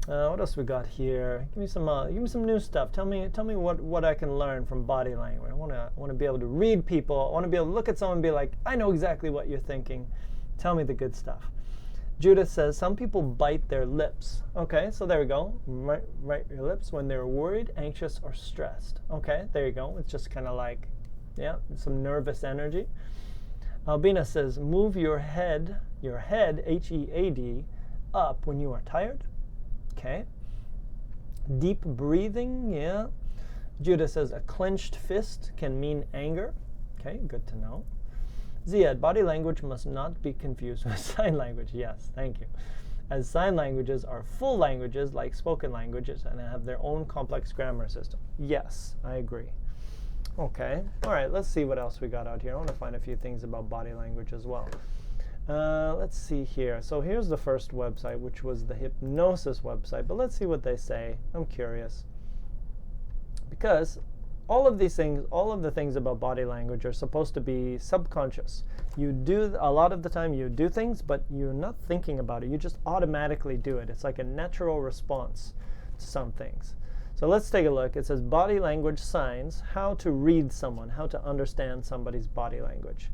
What else we got here? Give me some new stuff. Tell me what I can learn from body language. I want to be able to read people. I want to be able to look at someone and be like, I know exactly what you're thinking. Tell me the good stuff. Judith says some people bite their lips. Okay, so there we go. Right your lips when they're worried, anxious, or stressed. Okay, there you go. It's just kind of like, yeah, some nervous energy. Albina says move your head, H-E-A-D, up when you are tired. Okay. Deep breathing, yeah. Judah says a clenched fist can mean anger. Okay, good to know. Ziad, body language must not be confused with sign language. Yes, thank you. As sign languages are full languages like spoken languages and have their own complex grammar system. Yes, I agree. Okay, all right, let's see what else we got out here. I want to find a few things about body language as well. Let's see here. So here's the first website, which was the hypnosis website. But let's see what they say. I'm curious. Because all of these things, all of the things about body language are supposed to be subconscious. You do, a lot of the time you do things, but you're not thinking about it. You just automatically do it. It's like a natural response to some things. So let's take a look. It says body language signs, how to read someone, how to understand somebody's body language.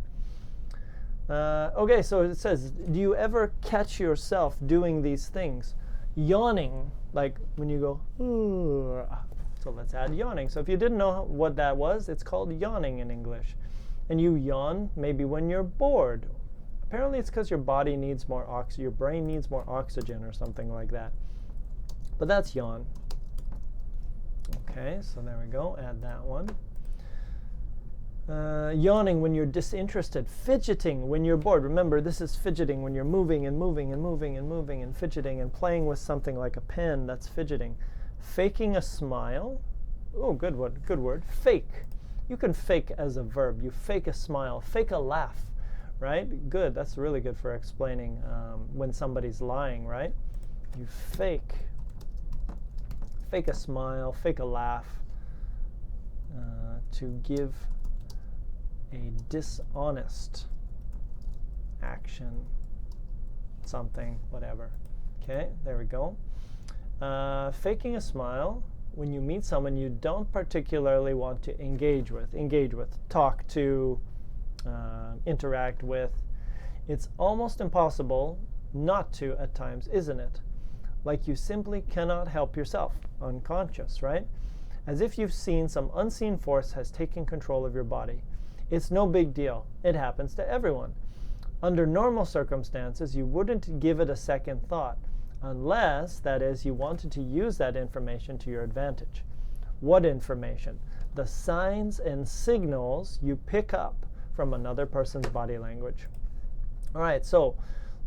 Okay, so it says, do you ever catch yourself doing these things? Yawning, like when you go, ooh. So let's add yawning. So if you didn't know what that was, it's called yawning in English. And you yawn maybe when you're bored. Apparently it's because your body needs more oxygen, your brain needs more oxygen or something like that. But that's yawn. Okay, so there we go, add that one. Yawning when you're disinterested. Fidgeting when you're bored. Remember, this is fidgeting when you're moving and moving and moving and moving and fidgeting and playing with something like a pen. That's fidgeting. Faking a smile. Oh, good word. Fake. You can fake as a verb. You fake a smile. Fake a laugh, right? Good. That's really good for explaining when somebody's lying, right? You fake a smile, fake a laugh to give a dishonest action, something, whatever. Okay, there we go. Faking a smile when you meet someone you don't particularly want to engage with, talk to, interact with. It's almost impossible not to at times, isn't it? Like you simply cannot help yourself, unconscious, right? As if you've seen some unseen force has taken control of your body. It's no big deal. It happens to everyone. Under normal circumstances, you wouldn't give it a second thought, unless, that is, you wanted to use that information to your advantage. What information? The signs and signals you pick up from another person's body language. All right, so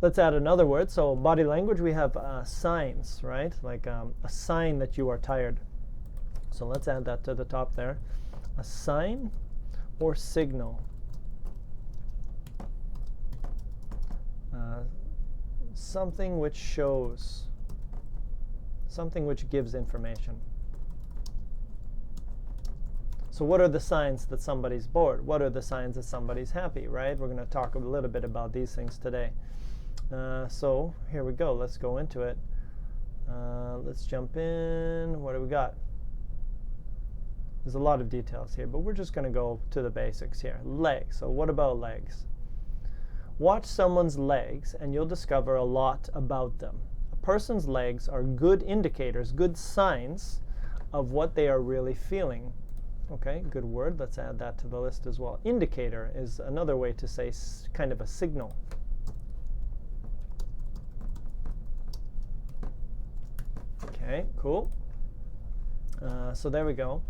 let's add another word. So body language, we have signs, right? Like a sign that you are tired. So let's add that to the top there. A sign or signal. Something which shows, something which gives information. So what are the signs that somebody's bored? What are the signs that somebody's happy, right? We're going to talk a little bit about these things today. So here we go. Let's go into it. Let's jump in. What do we got? There's a lot of details here, but we're just going to go to the basics here. Legs. So what about legs? Watch someone's legs and you'll discover a lot about them. A person's legs are good indicators, good signs of what they are really feeling. Okay, good word. Let's add that to the list as well. Indicator is another way to say kind of a signal. Okay, cool. So there we go.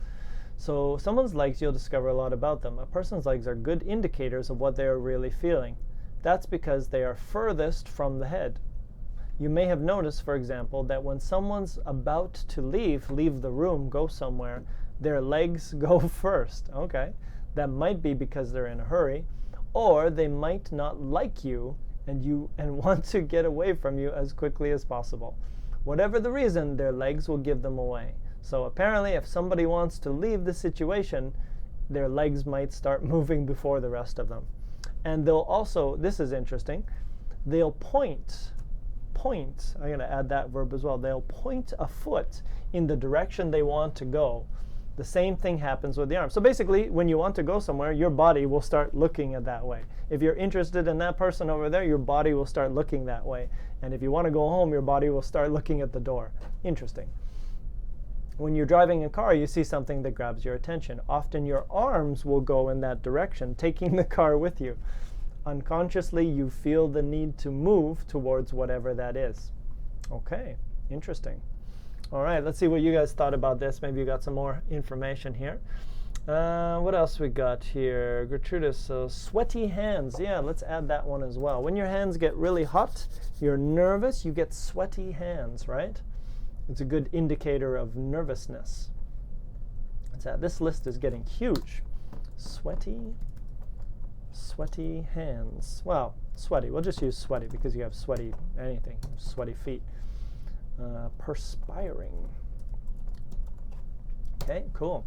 So someone's legs, you'll discover a lot about them. A person's legs are good indicators of what they are really feeling. That's because they are furthest from the head. You may have noticed, for example, that when someone's about to leave the room, go somewhere, their legs go first. Okay, that might be because they're in a hurry, or they might not like you and want to get away from you as quickly as possible. Whatever the reason, their legs will give them away. So apparently, if somebody wants to leave the situation, their legs might start moving before the rest of them. And they'll also, this is interesting, they'll point point, I'm going to add that verb as well, they'll point a foot in the direction they want to go. The same thing happens with the arm. So basically, when you want to go somewhere, your body will start looking at that way. If you're interested in that person over there, your body will start looking that way. And if you want to go home, your body will start looking at the door. Interesting. When you're driving a car, you see something that grabs your attention. Often your arms will go in that direction, taking the car with you. Unconsciously, you feel the need to move towards whatever that is. Okay, interesting. All right, let's see what you guys thought about this. Maybe you got some more information here. What else we got here? Gertrudis, so sweaty hands. Yeah, let's add that one as well. When your hands get really hot, you're nervous, you get sweaty hands, right? It's a good indicator of nervousness. This list is getting huge. Sweaty hands. Well, sweaty. We'll just use sweaty because you have sweaty anything, sweaty feet. Perspiring. Okay, cool.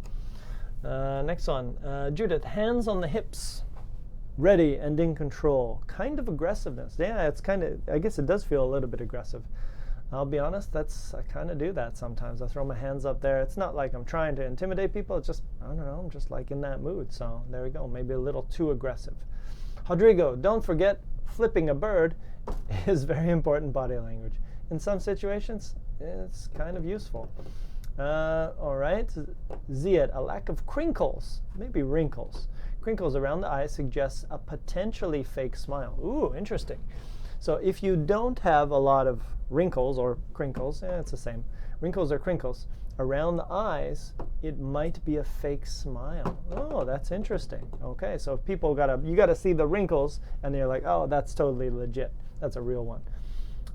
Next one. Judith, hands on the hips. Ready and in control. Kind of aggressiveness. Yeah, it's kind of, I guess it does feel a little bit aggressive. I'll be honest, I kind of do that sometimes. I throw my hands up there. It's not like I'm trying to intimidate people. It's just, I don't know, I'm just like in that mood. So there we go. Maybe a little too aggressive. Rodrigo, don't forget, flipping a bird is very important body language. In some situations, it's kind of useful. All right. Ziad, a lack of crinkles, maybe wrinkles. Crinkles around the eyes suggests a potentially fake smile. Ooh, interesting. So if you don't have a lot of wrinkles or crinkles, it's the same. Wrinkles or crinkles around the eyes, it might be a fake smile. Oh, that's interesting. Okay, so if people you gotta see the wrinkles, and you're like, oh, that's totally legit. That's a real one.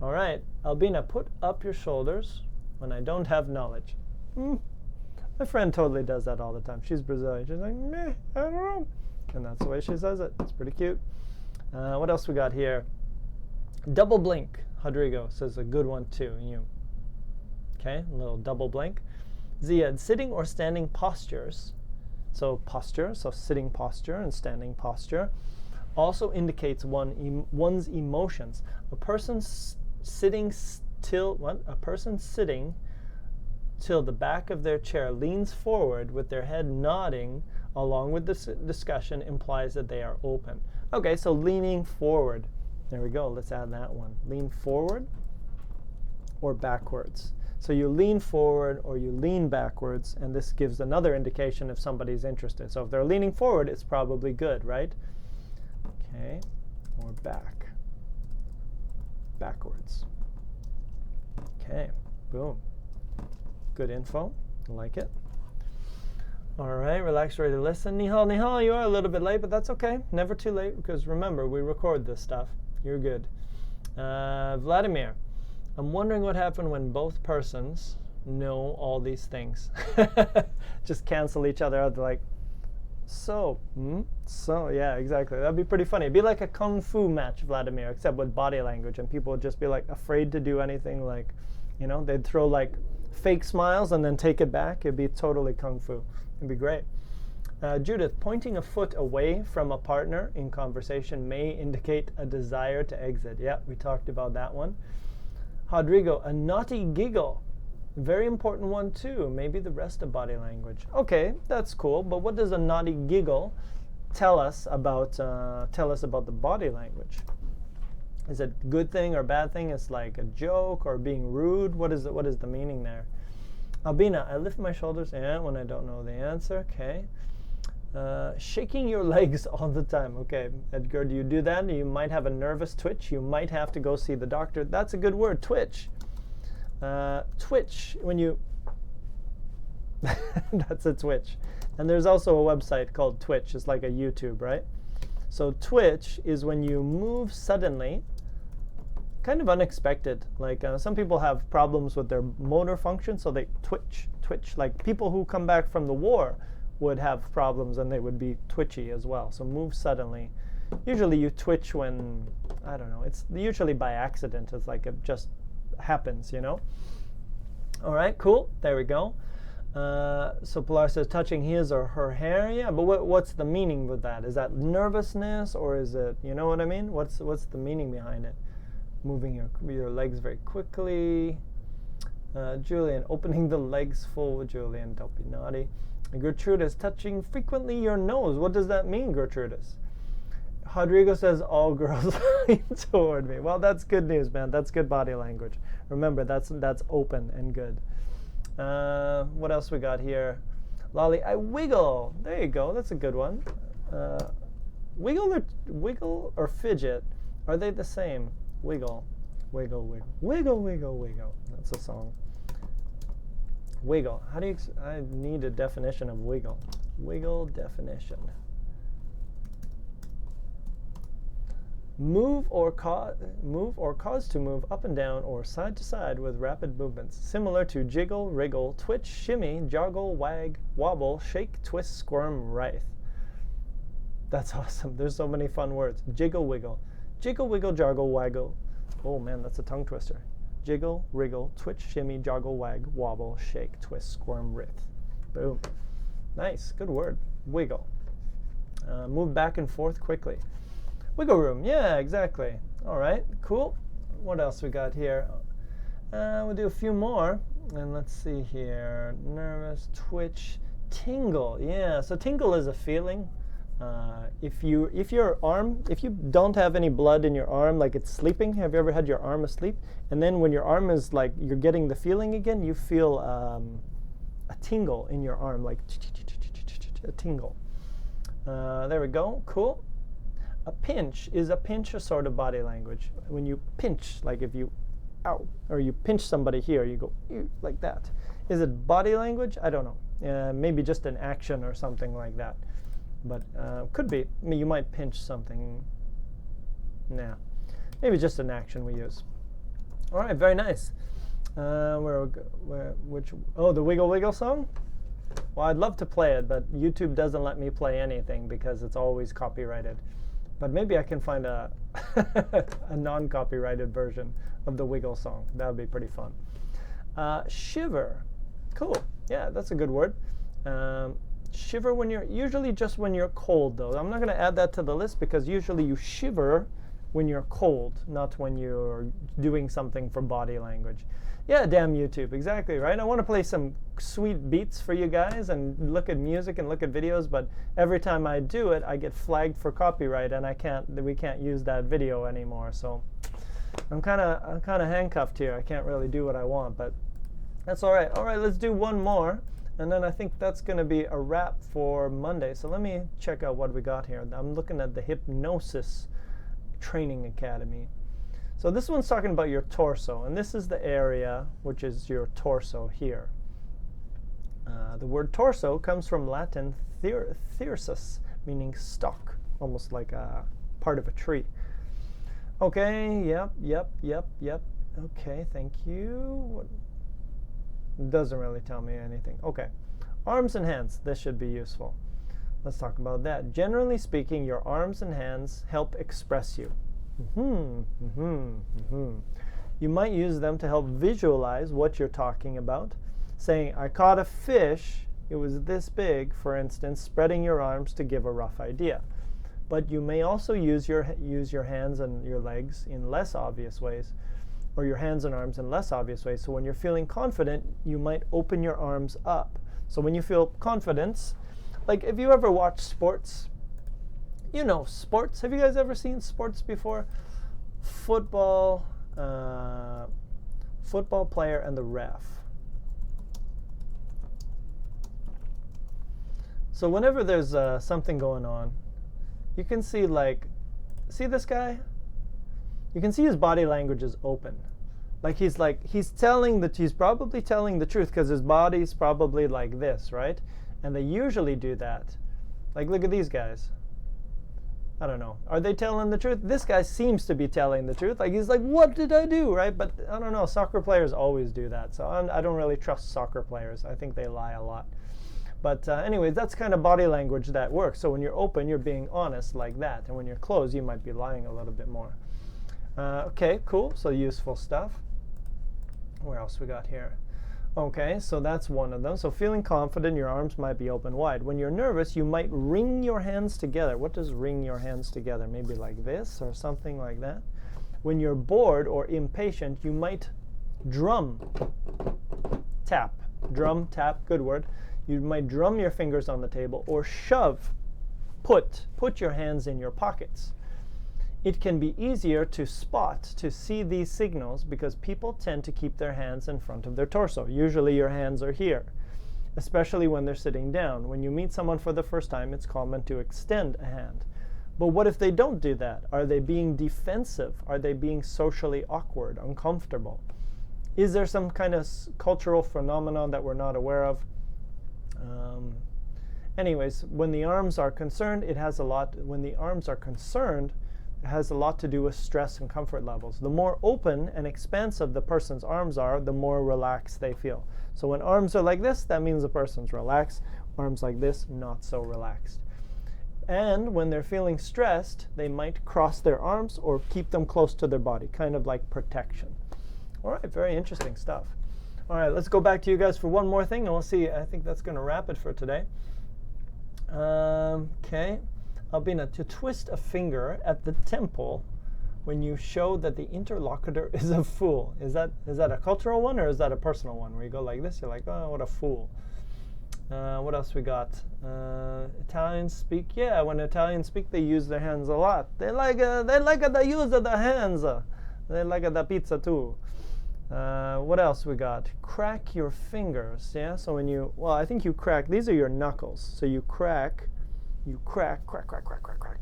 All right, Albina, put up your shoulders when I don't have knowledge. My friend totally does that all the time. She's Brazilian. She's like, meh, I don't know. And that's the way she says it. It's pretty cute. What else we got here? Double blink. Rodrigo says a good one too. Okay, a little double blink. Ziad, sitting or standing postures. So posture, so sitting posture and standing posture, also indicates one's emotions. A person sitting till the back of their chair leans forward with their head nodding along with this discussion implies that they are open. Okay, so leaning forward. There we go. Let's add that one. Lean forward or backwards. So you lean forward or you lean backwards, and this gives another indication if somebody's interested. So if they're leaning forward, it's probably good, right? Okay, or backwards. Okay, boom. Good info. I like it. All right, relax, ready to listen. Nihal, Nihal, you are a little bit late, but that's okay. Never too late, because remember, we record this stuff. You're good. Vladimir, I'm wondering what happened when both persons know all these things. Just cancel each other out. They're like, so, yeah, exactly. That'd be pretty funny. It'd be like a kung fu match, Vladimir, except with body language, and people would just be like afraid to do anything. Like, they'd throw like fake smiles and then take it back. It'd be totally kung fu. It'd be great. Judith, pointing a foot away from a partner in conversation may indicate a desire to exit. Yeah, we talked about that one. Rodrigo, a naughty giggle. Very important one too. Maybe the rest of body language. Okay, that's cool. But what does a naughty giggle tell us about the body language? Is it a good thing or bad thing? It's like a joke or being rude. What is the meaning there? Albina, I lift my shoulders when I don't know the answer. Okay. Shaking your legs all the time. Okay, Edgar, do you do that? You might have a nervous twitch. You might have to go see the doctor. That's a good word, twitch. Twitch, when you... That's a twitch. And there's also a website called Twitch. It's like a YouTube, right? So twitch is when you move suddenly, kind of unexpected. Like some people have problems with their motor function, so they twitch. Like people who come back from the war would have problems and they would be twitchy as well. So move suddenly. Usually you twitch when, I don't know, it's usually by accident. It's like it just happens, All right, cool. There we go. So Pilar says touching his or her hair. Yeah, but what's the meaning with that? Is that nervousness or is it, you know what I mean? What's the meaning behind it? moving your legs very quickly. Julian, opening the legs full with Julian, don't be naughty. And Gertrudis, touching frequently your nose. What does that mean, Gertrudis? Rodrigo says, all girls lean toward me. Well, that's good news, man. That's good body language. Remember, that's open and good. What else we got here? Lolly, I wiggle. There you go. That's a good one. Wiggle or fidget? Are they the same? Wiggle, wiggle, wiggle, wiggle, wiggle, wiggle. That's a song. Wiggle. How do you? I need a definition of wiggle. Wiggle definition. Move or cause to move up and down or side to side with rapid movements, similar to jiggle, wriggle, twitch, shimmy, joggle, wag, wobble, shake, twist, squirm, writhe. That's awesome. There's so many fun words. Jiggle, wiggle, jiggle, joggle, waggle. Oh man, that's a tongue twister. Jiggle, wriggle, twitch, shimmy, joggle, wag, wobble, shake, twist, squirm, writhe. Boom. Nice. Good word. Wiggle. Move back and forth quickly. Wiggle room, yeah, exactly. All right, cool. What else we got here? We'll do a few more, and let's see here. Nervous, twitch, tingle. Yeah, so tingle is a feeling. If you don't have any blood in your arm, like it's sleeping. Have you ever had your arm asleep? And then when your arm is like you're getting the feeling again, you feel a tingle in your arm, like a tingle. There we go. Cool. A pinch. Is a pinch a sort of body language? When you pinch, like if you, ow, or you pinch somebody here, you go, ew, like that. Is it body language? I don't know. Maybe just an action or something like that. But could be. I mean, you might pinch something. Nah. Maybe just an action we use. All right, very nice. Oh, the Wiggle Wiggle song? Well, I'd love to play it, but YouTube doesn't let me play anything because it's always copyrighted. But maybe I can find a non-copyrighted version of the Wiggle song. That would be pretty fun. Shiver. Cool. Yeah, that's a good word. Shiver when usually just when you're cold, though. I'm not going to add that to the list because usually you shiver when you're cold, not when you're doing something for body language. Yeah, damn YouTube. Exactly, right? I want to play some sweet beats for you guys and look at music and look at videos, but every time I do it, I get flagged for copyright and we can't use that video anymore. So I'm kind of handcuffed here. I can't really do what I want, but that's all right. All right, let's do one more, and then I think that's going to be a wrap for Monday. So let me check out what we got here. I'm looking at the Hypnosis Training Academy. So this one's talking about your torso, and this is the area which is your torso here. The word torso comes from Latin thyrsus, meaning stalk, almost like a part of a tree. Okay, yep. Okay, thank you. Doesn't really tell me anything. Okay, arms and hands, this should be useful. Let's talk about that. Generally speaking, your arms and hands help express you. You might use them to help visualize what you're talking about. Saying, I caught a fish, it was this big, for instance, spreading your arms to give a rough idea. But you may also use your hands and your legs in less obvious ways, or your hands and arms in less obvious ways. So when you're feeling confident, you might open your arms up. So when you feel confidence, like if you ever watch sports, you know sports. Have you guys ever seen sports before? Football player and the ref. So whenever there's something going on, you can see see this guy? You can see his body language is open. He's probably telling the truth because his body's probably like this, right? And they usually do that. Like, look at these guys. I don't know. Are they telling the truth? This guy seems to be telling the truth. Like, he's like, what did I do, right? But I don't know. Soccer players always do that. So I don't really trust soccer players. I think they lie a lot. But anyways, that's kind of body language that works. So when you're open, you're being honest like that. And when you're closed, you might be lying a little bit more. Okay, cool. So useful stuff. Where else we got here? Okay, so that's one of them. So feeling confident, your arms might be open wide. When you're nervous, you might wring your hands together. What does wring your hands together? Maybe like this or something like that. When you're bored or impatient, you might drum, tap, drum, tap, good word. You might drum your fingers on the table or shove, put your hands in your pockets. It can be easier to spot, to see these signals because people tend to keep their hands in front of their torso. Usually your hands are here, especially when they're sitting down. When you meet someone for the first time, it's common to extend a hand. But what if they don't do that? Are they being defensive? Are they being socially awkward, uncomfortable? Is there some kind of cultural phenomenon that we're not aware of? Anyways, when the arms are concerned, it has a lot to do with stress and comfort levels. The more open and expansive the person's arms are, the more relaxed they feel. So when arms are like this, that means the person's relaxed. Arms like this, not so relaxed. And when they're feeling stressed, they might cross their arms or keep them close to their body, kind of like protection. All right, very interesting stuff. All right, let's go back to you guys for one more thing, and we'll see. I think that's going to wrap it for today. Okay. Albina, to twist a finger at the temple when you show that the interlocutor is a fool. Is that a cultural one or is that a personal one? Where you go like this, you're like, oh, what a fool. What else we got? Italians speak. Yeah, when Italians speak, they use their hands a lot. They like the use of the hands. They like the pizza too. What else we got? Crack your fingers. Yeah. So when you, well, I think you crack. These are your knuckles. So you crack. You crack.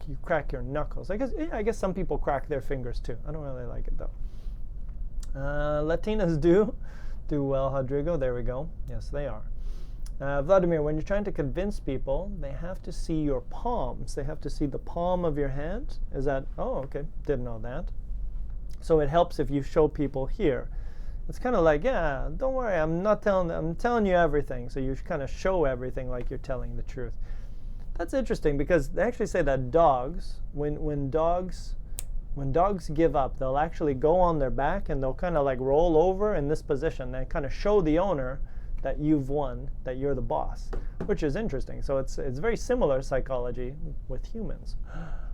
You crack your knuckles. I guess some people crack their fingers too. I don't really like it though. Latinas do well, Rodrigo. There we go. Yes, they are. Vladimir, when you're trying to convince people, they have to see your palms. They have to see the palm of your hand. Is that? Oh, okay. Didn't know that. So it helps if you show people here. It's kind of like, yeah, don't worry. I'm telling you everything. So you kind of show everything like you're telling the truth. That's interesting because they actually say that dogs, when dogs give up, they'll actually go on their back and they'll kind of like roll over in this position and kind of show the owner that you've won, that you're the boss, which is interesting. So it's very similar psychology with humans.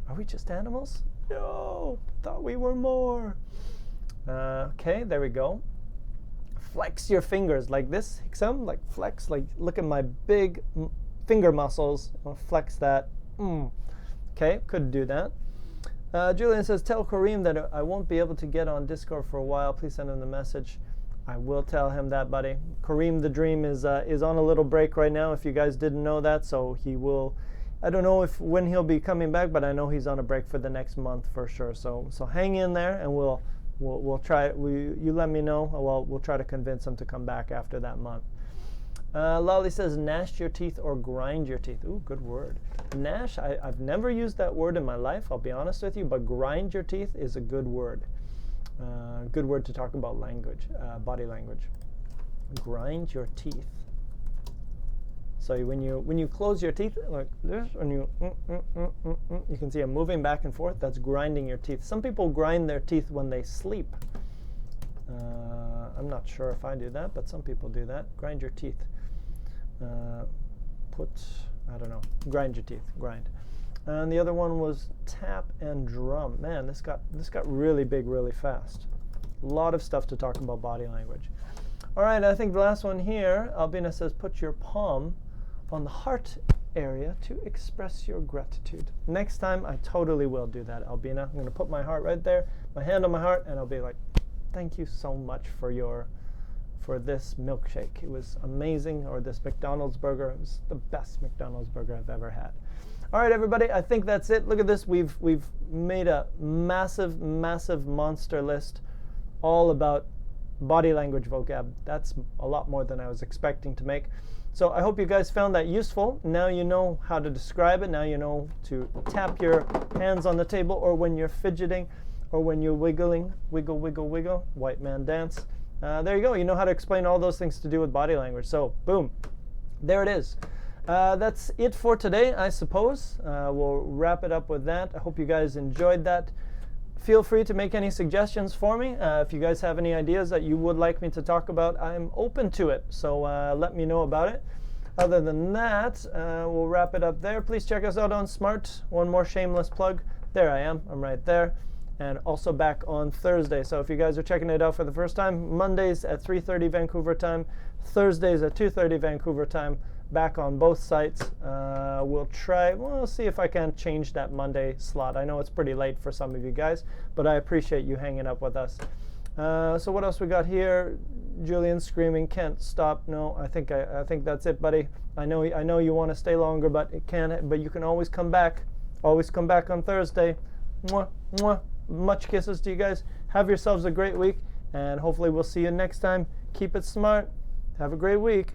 Are we just animals? No, thought we were more. Okay, there we go. Flex your fingers like this, Hiksam, like flex, like look at my big finger muscles. I'll flex that. Okay, could do that. Julian says, tell Kareem that I won't be able to get on Discord for a while. Please send him the message. I will tell him that, buddy. Kareem the Dream is on a little break right now, if you guys didn't know that. So he will, I don't know when he'll be coming back, but I know he's on a break for the next month for sure. So hang in there, and we'll try. You let me know. We'll try to convince him to come back after that month. Lolly says, gnash your teeth or grind your teeth. Ooh, good word. Gnash, I've never used that word in my life, I'll be honest with you, but grind your teeth is a good word. Good word to talk about language, body language. Grind your teeth. So when you close your teeth like this, and you can see I'm moving back and forth. That's grinding your teeth. Some people grind their teeth when they sleep. I'm not sure if I do that, but some people do that. Grind your teeth. I don't know. Grind your teeth. Grind. And the other one was tap and drum. Man, this got really big really fast. A lot of stuff to talk about body language. All right, I think the last one here, Albina says, put your palm on the heart area to express your gratitude. Next time, I totally will do that, Albina. I'm going to put my heart right there, my hand on my heart, and I'll be like, thank you so much for this milkshake. It was amazing. Or this McDonald's burger. It was the best McDonald's burger I've ever had. All right, everybody, I think that's it. Look at this. We've made a massive monster list all about body language vocab. That's a lot more than I was expecting to make. So I hope you guys found that useful. Now you know how to describe it. Now you know to tap your hands on the table, or when you're fidgeting, or when you're wiggling, wiggle, wiggle, wiggle, white man dance. There you go. You know how to explain all those things to do with body language. So boom, there it is. That's it for today, I suppose. We'll wrap it up with that. I hope you guys enjoyed that. Feel free to make any suggestions for me. If you guys have any ideas that you would like me to talk about, I'm open to it. So let me know about it. Other than that, we'll wrap it up there. Please check us out on Smrt. One more shameless plug. There I am. I'm right there. and also back on Thursday. So if you guys are checking it out for the first time, Mondays at 3:30 Vancouver time, Thursdays at 2:30 Vancouver time, back on both sites. We'll see if I can change that Monday slot. I know it's pretty late for some of you guys, but I appreciate you hanging up with us. So what else we got here? Julian screaming, can't stop. No, I think that's it, buddy. I know you want to stay longer, but you can always come back. Always come back on Thursday. Mwah, mwah. Much kisses to you guys. Have yourselves a great week, and hopefully we'll see you next time. Keep it smart. Have a great week.